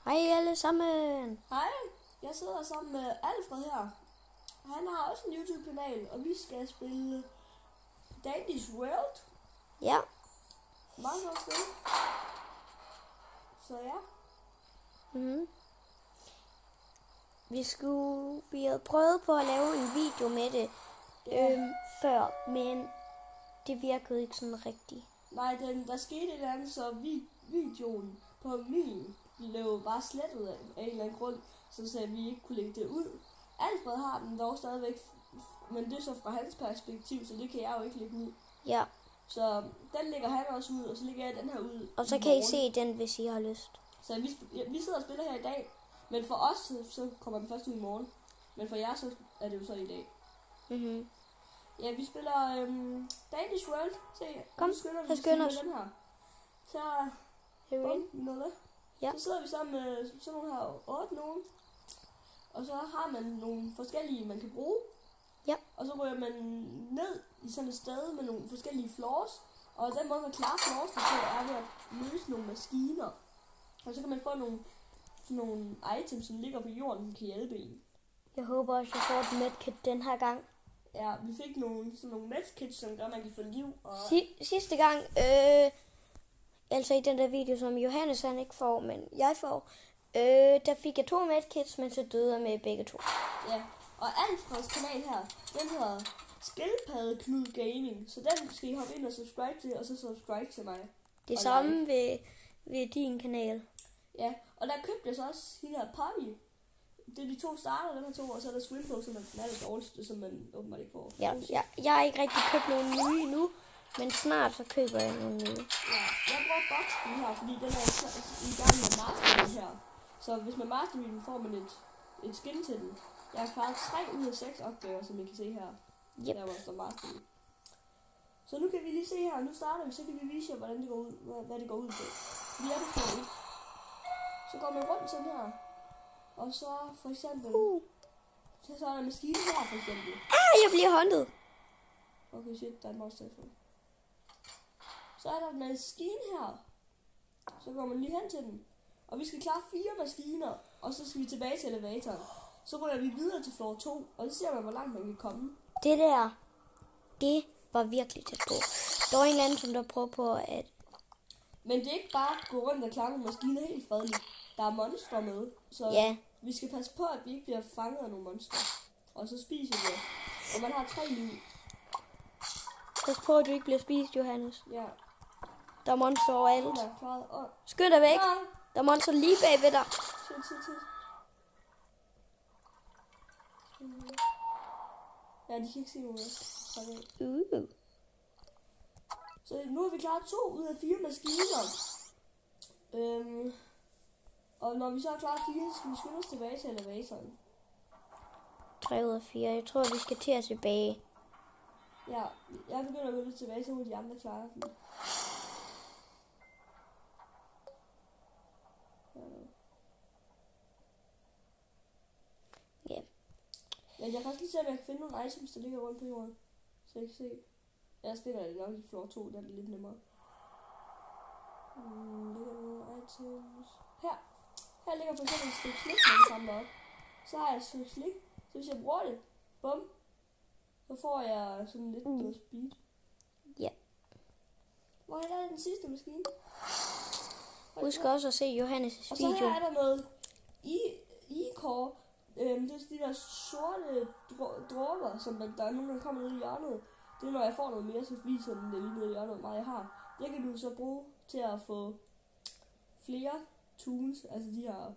Hej alle sammen. Hej, jeg sidder sammen med Alfred her. Han har også en YouTube-kanal, og vi skal spille Dandy's World. Ja. Meget godt spil. Så ja. Vi havde prøvet på at lave en video med det før, men det virkede ikke sådan rigtigt. Nej, der skete et eller andet, så videoen på min blev bare slettet af en eller anden grund, så vi ikke kunne lægge det ud. Alfred har den dog stadigvæk, men det er så fra hans perspektiv, så det kan jeg jo ikke lægge ud. Ja. Så den lægger han også ud, og så lægger jeg den her ud. Og så kan I se den, hvis I har lyst. Så vi sidder og spiller her i dag, men for os så kommer den først ud i morgen. Men for jer så er det jo så i dag. Ja, vi spiller Dandy's World. Se, kom, lad os skynder os. Den her. Så ja. Så sidder vi sammen med sådan nogle her 8 nogen. Og så har man nogle forskellige, man kan bruge. Ja. Og så ryger man ned i sådan et sted med nogle forskellige floors. Og den måde man klarer floors på er ved at løse nogle maskiner. Og så kan man få nogle items, som ligger på jorden, som kan hjælpe en. Jeg håber også, jeg får et medkit den her gang. Ja, vi fik nogle medkits, som gør, at man kan få liv. Og sidste gang, altså i den der video, som Johannes han ikke får, men jeg får, der fik jeg 2 medkits, men så døde jeg med begge 2. Ja, og Alfreds kanal her, den hedder Skildpadde Knud Gaming, så den skal I hoppe ind og subscribe til, og så subscribe til mig. Det er samme ved din kanal. Ja, og der købte jeg så også hende her Poppy. Det er de 2 starter, den her 2, og så er der Swimflow, som er den aller dårligste, som man åbenbart ikke får. Ja, jeg har ikke rigtig købt nogen nye endnu, men snart så køber jeg nogle nye. Ja, jeg bruger boxen her, fordi den er i gang med mastery her. Så hvis man mastery den, får man et skin til den. Jeg har klaret 3 ud af 6 opgaver, som I kan se her. Yep. Der var der mastery. Så nu kan vi lige se her, nu starter vi, så kan vi vise jer, hvordan det går ud, hvad det går ud på. Vi er på for 1. Så går man rundt sådan her. Og så for eksempel, så er der en maskine her for eksempel. Jeg bliver håndtet. Okay, shit, der er en monstertelefon. Så er der en maskine her. Så går man lige hen til den. Og vi skal klare 4 maskiner, og så skal vi tilbage til elevatoren. Så ryger vi videre til floor 2, og så ser man, hvor langt man kan komme. Det der, det var virkelig tæt på. Der var en eller anden, som der prøvede på at... Men det er ikke bare at gå rundt og klare nogle maskiner helt fredeligt. Der er monstre med, så ja. Vi skal passe på, at vi ikke bliver fanget af nogle monstre. Og så spiser vi os. Og man har 3 liv. Pas på, at du ikke bliver spist, Johannes. Ja. Der er monster overalt. Skynd dig væk. Ja. Der er monster lige bag ved dig. Shit. Ja, de kan ikke se noget. Så nu har vi klaret 2 ud af 4 maskiner. Og når vi så har klaret 4, så skal vi skynde os tilbage til elevatoren. 3 ud af 4. Jeg tror, vi skal til at tilbage. Ja, jeg begynder at gå lidt tilbage, så må de andre klare den. Ja. Men jeg kan faktisk lige se, at jeg kan finde nogle items, der ligger rundt på jorden. Så jeg kan se. Jeg spiller det nok i floor 2, der er det lidt nemmere. Ligger nogle items. Her ligger for eksempel et stykke slik, man kan samle op. Så har jeg et stykke slik. Så hvis jeg bruger det, bum, så får jeg sådan lidt noget speed. Ja. Hvor er den sidste maskine? Husk også at se Johannes' video. Og så her er der noget e-core. Det er de der sorte dråber, som der er nogen, der kommer ned i hjørnet. Det er, når jeg får noget mere, så viser den det lige nede i hjørnet, hvor meget jeg har. Det kan du så bruge til at få flere tools, altså de her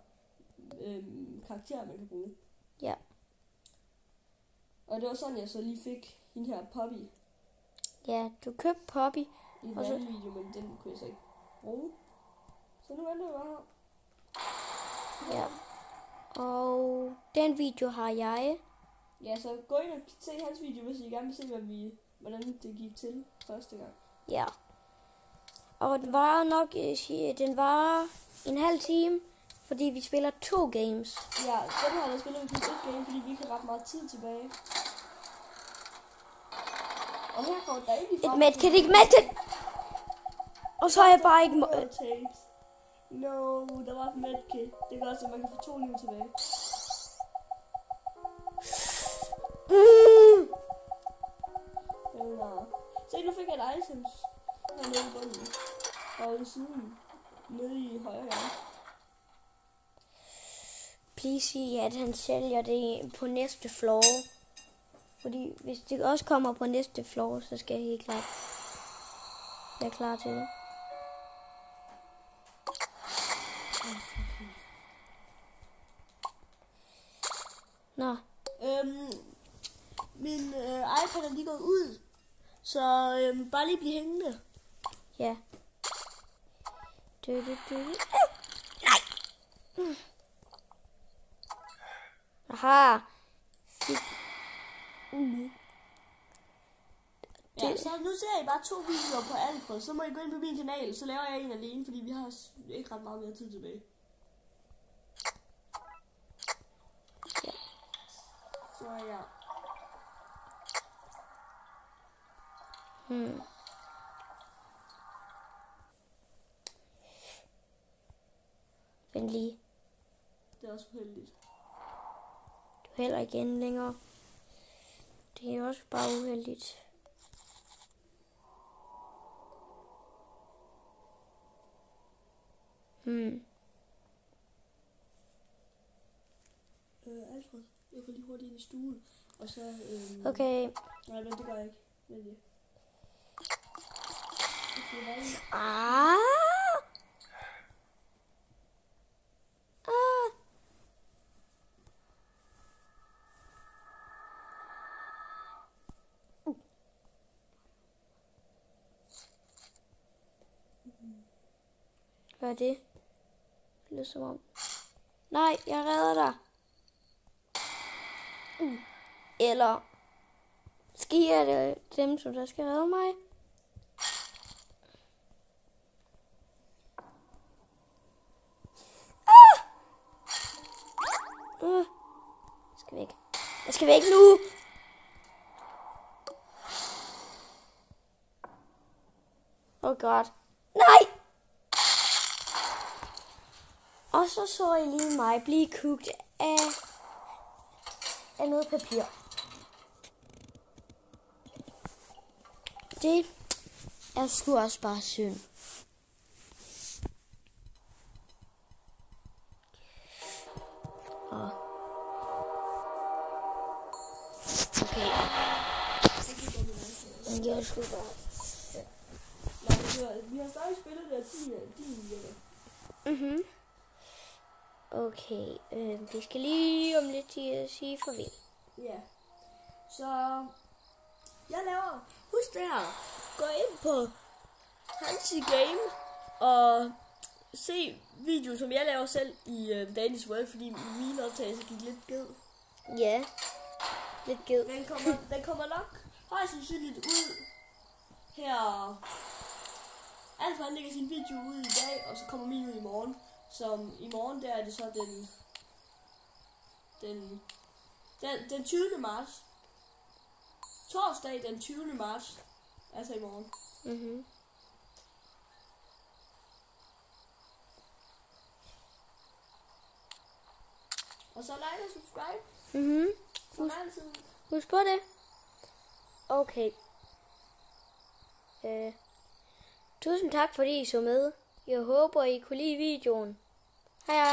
karakterer, man kan bruge. Ja. Og det var sådan, jeg så lige fik hende her Poppy. Ja, du købte Poppy. I en anden video, men den kunne jeg så ikke bruge. Så nu venter jeg bare her. Ja. Og den video har jeg. Ja, så gå ind og se hans video, hvis I gerne vil se, hvordan det gik til første gang. Ja. Og den var en halv time, fordi vi spiller 2 games. Ja, den her, der spiller vi kun 1 game, fordi vi ikke har ret meget tid tilbage. Og her kommer der ikke et medkit, ikke medkit! Og så er jeg bare ikke... No, der var et medkit. Det gør også, at man kan få 2 liv tilbage. Eller... Se, nu fik jeg et items. Hernede i bunden. Og ved siden. Nede i højre hjørne. Please sige, at han sælger det på næste floor. Fordi hvis det også kommer på næste floor, så skal jeg helt klart være klar til det. Nå. Min iPad er lige gået ud. Så bare lige blive hængende. Ja. Nej. Aha. Ja, så nu ser I bare 2 videoer på Alfred. Så må I gå ind på min kanal, så laver jeg en alene, fordi vi har ikke ret meget mere tid tilbage. Ja. Så ja. Vent lige. Det er også uheldigt. Du er heller ikke inde længere. Det er også bare uheldigt. Alfred, jeg går lige hurtigt ind i stuen. Og så... Okay. Nej, men det gør jeg ikke. Vent lige. Ah! Hvad er det? Det lyder som om... Nej, jeg redder dig. Eller... Sker det dem, som der skal redde mig? Jeg skal væk. Jeg skal væk nu! Oh god. Nej! Og så I lige mig blive kogt af noget papir. Det er sgu også bare synd. Okay. Jeg skulle bare... Vi har stadig spillet det 10 minutter. Okay, vi skal lige om lidt sige farvel. Ja. Så jeg laver... Husk det her. Gå ind på Hansi Game og se videoen, som jeg laver selv i Danish World, fordi mine optagelser gik lidt ged. Ja, lidt ged. Den kommer nok højst sandsynligt ud her. Alfa han lægger sin video ud i dag, og så kommer min ud i morgen. Så i morgen der er det så den 20. marts. Torsdag den 20. marts. Altså i morgen. Og så like og subscribe. Som altid. Husk på det. Okay. Tusind tak fordi I så med. Jeg håber I kunne lide videoen. Hej hej.